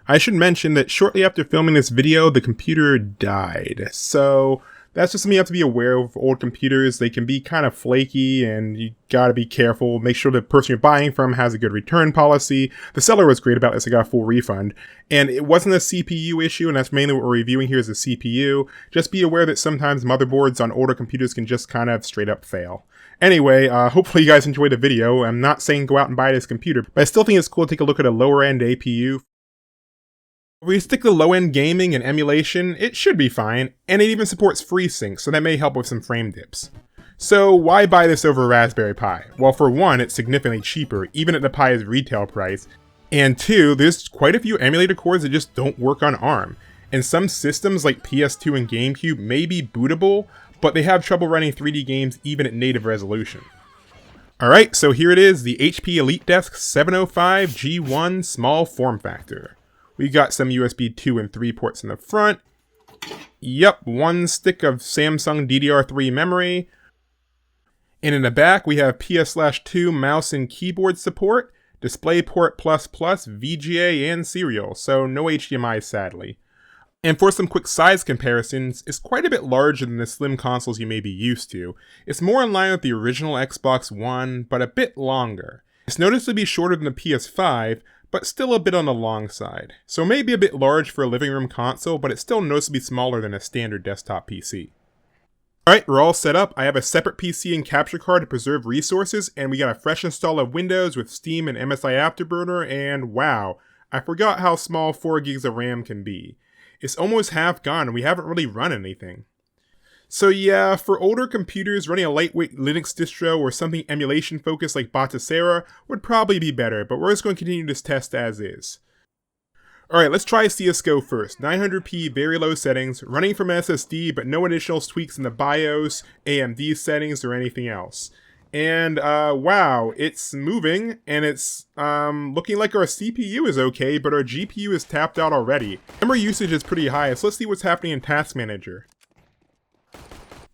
I should mention that shortly after filming this video, the computer died. So that's just something you have to be aware of. Old computers, they can be kind of flaky and you gotta be careful. Make sure the person you're buying from has a good return policy. The seller was great about this, I got a full refund. And it wasn't a CPU issue, and that's mainly what we're reviewing here is the CPU. Just be aware that sometimes motherboards on older computers can just kind of straight up fail. Anyway, hopefully you guys enjoyed the video. I'm not saying go out and buy this computer, but I still think it's cool to take a look at a lower end APU. If we stick to low-end gaming and emulation, it should be fine, and it even supports FreeSync, so that may help with some frame dips. So why buy this over Raspberry Pi? Well, for one, it's significantly cheaper, even at the Pi's retail price, and two, there's quite a few emulator cores that just don't work on ARM, and some systems like PS2 and GameCube may be bootable, but they have trouble running 3D games even at native resolution. Alright, so here it is, the HP EliteDesk 705G1 small form factor. We got some USB 2 and 3 ports in the front. Yep, one stick of Samsung DDR3 memory. And in the back, we have PS/2 mouse and keyboard support, DisplayPort++, VGA, and serial, so no HDMI sadly. And for some quick size comparisons, it's quite a bit larger than the slim consoles you may be used to. It's more in line with the original Xbox One, but a bit longer. It's noticeably shorter than the PS5, but still a bit on the long side. So maybe a bit large for a living room console, but it's still noticeably smaller than a standard desktop PC. Alright, we're all set up. I have a separate PC and capture card to preserve resources, and we got a fresh install of Windows with Steam and MSI Afterburner, and wow, I forgot how small 4 gigs of RAM can be. It's almost half gone, and we haven't really run anything. So yeah, for older computers, running a lightweight Linux distro or something emulation focused like Batocera would probably be better, but we're just going to continue this test as is. Alright, let's try CSGO first. 900p, very low settings, running from SSD, but no additional tweaks in the BIOS, AMD settings, or anything else. And wow, it's moving, and it's looking like our CPU is okay, but our GPU is tapped out already. Memory usage is pretty high, so let's see what's happening in Task Manager.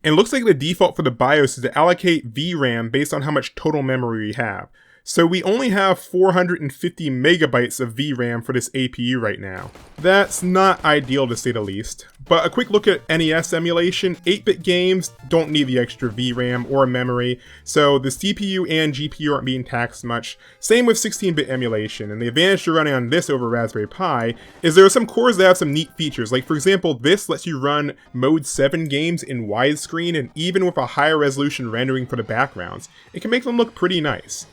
And it looks like the default for the BIOS is to allocate VRAM based on how much total memory we have. So we only have 450 megabytes of VRAM for this APU right now. That's not ideal to say the least. But a quick look at NES emulation, 8-bit games don't need the extra VRAM or memory, so the CPU and GPU aren't being taxed much. Same with 16-bit emulation, and the advantage to running on this over Raspberry Pi is there are some cores that have some neat features, like for example, this lets you run Mode 7 games in widescreen and even with a higher resolution rendering for the backgrounds. It can make them look pretty nice.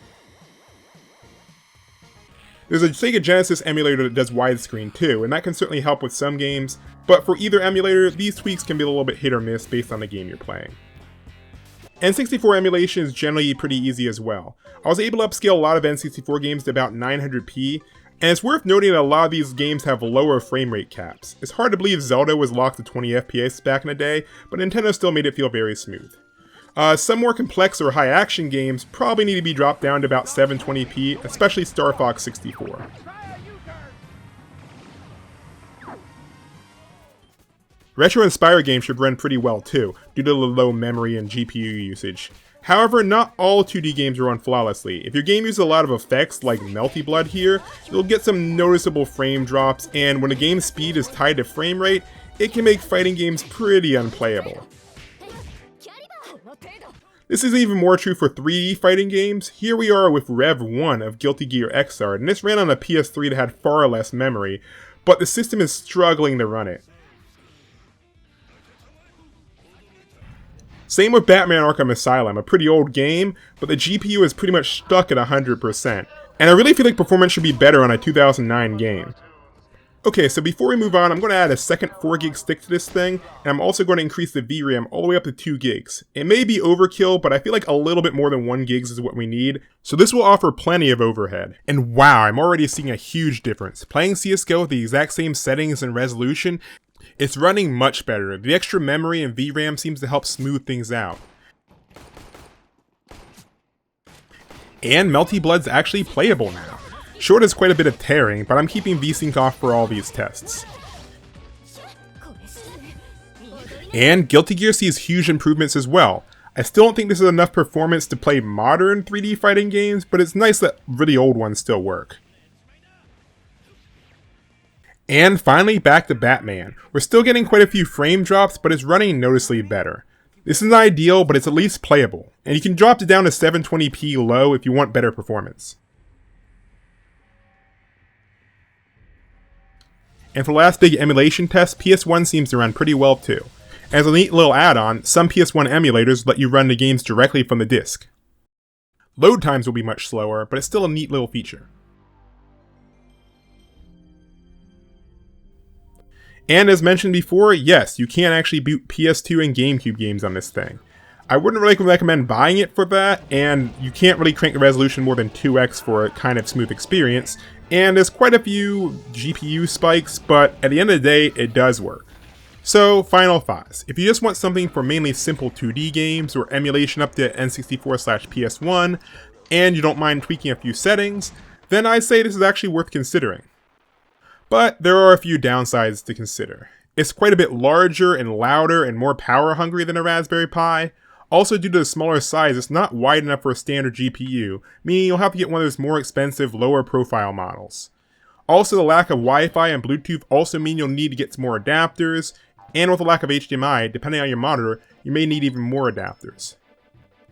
There's a Sega Genesis emulator that does widescreen too, and that can certainly help with some games, but for either emulator, these tweaks can be a little bit hit or miss based on the game you're playing. N64 emulation is generally pretty easy as well. I was able to upscale a lot of N64 games to about 900p, and it's worth noting that a lot of these games have lower frame rate caps. It's hard to believe Zelda was locked to 20 FPS back in the day, but Nintendo still made it feel very smooth. Some more complex or high action games probably need to be dropped down to about 720p, especially Star Fox 64. Retro Inspire games should run pretty well too, due to the low memory and GPU usage. However, not all 2D games run flawlessly. If your game uses a lot of effects like Melty Blood here, you'll get some noticeable frame drops, and when the game's speed is tied to frame rate, it can make fighting games pretty unplayable. This is even more true for 3D fighting games. Here we are with Rev 1 of Guilty Gear Xrd, and this ran on a PS3 that had far less memory, but the system is struggling to run it. Same with Batman Arkham Asylum, a pretty old game, but the GPU is pretty much stuck at 100%, and I really feel like performance should be better on a 2009 game. Okay, so before we move on, I'm going to add a second 4GB stick to this thing, and I'm also going to increase the VRAM all the way up to 2GB. It may be overkill, but I feel like a little bit more than 1GB is what we need, so this will offer plenty of overhead. And wow, I'm already seeing a huge difference. Playing CSGO with the exact same settings and resolution, it's running much better. The extra memory and VRAM seems to help smooth things out. And Melty Blood's actually playable now. Sure, there's quite a bit of tearing, but I'm keeping VSync off for all these tests. And Guilty Gear sees huge improvements as well. I still don't think this is enough performance to play modern 3D fighting games, but it's nice that really old ones still work. And finally, back to Batman. We're still getting quite a few frame drops, but it's running noticeably better. This isn't ideal, but it's at least playable, and you can drop it down to 720p low if you want better performance. And for the last big emulation test, PS1 seems to run pretty well too. As a neat little add-on, some PS1 emulators let you run the games directly from the disc. Load times will be much slower, but it's still a neat little feature. And as mentioned before, yes, you can actually boot PS2 and GameCube games on this thing. I wouldn't really recommend buying it for that, and you can't really crank the resolution more than 2x for a kind of smooth experience, and there's quite a few GPU spikes, but at the end of the day, it does work. So, final thoughts. If you just want something for mainly simple 2D games or emulation up to N64/PS1, and you don't mind tweaking a few settings, then I'd say this is actually worth considering. But there are a few downsides to consider. It's quite a bit larger and louder and more power hungry than a Raspberry Pi. Also, due to the smaller size, it's not wide enough for a standard GPU, meaning you'll have to get one of those more expensive, lower profile models. Also, the lack of Wi-Fi and Bluetooth also mean you'll need to get some more adapters, and with the lack of HDMI, depending on your monitor, you may need even more adapters.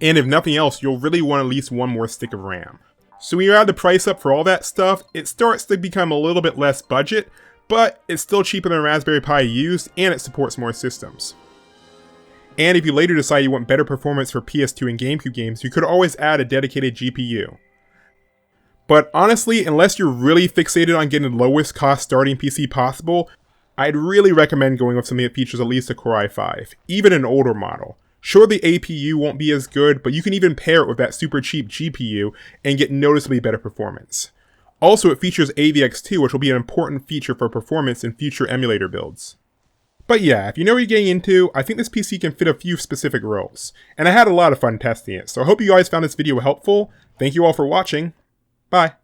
And if nothing else, you'll really want at least one more stick of RAM. So when you add the price up for all that stuff, it starts to become a little bit less budget, but it's still cheaper than a Raspberry Pi used, and it supports more systems. And if you later decide you want better performance for PS2 and GameCube games, you could always add a dedicated GPU. But honestly, unless you're really fixated on getting the lowest cost starting PC possible, I'd really recommend going with something that features at least a Core i5, even an older model. Sure, the APU won't be as good, but you can even pair it with that super cheap GPU and get noticeably better performance. Also, it features AVX2, which will be an important feature for performance in future emulator builds. But yeah, if you know what you're getting into, I think this PC can fit a few specific roles, and I had a lot of fun testing it, so I hope you guys found this video helpful. Thank you all for watching. Bye.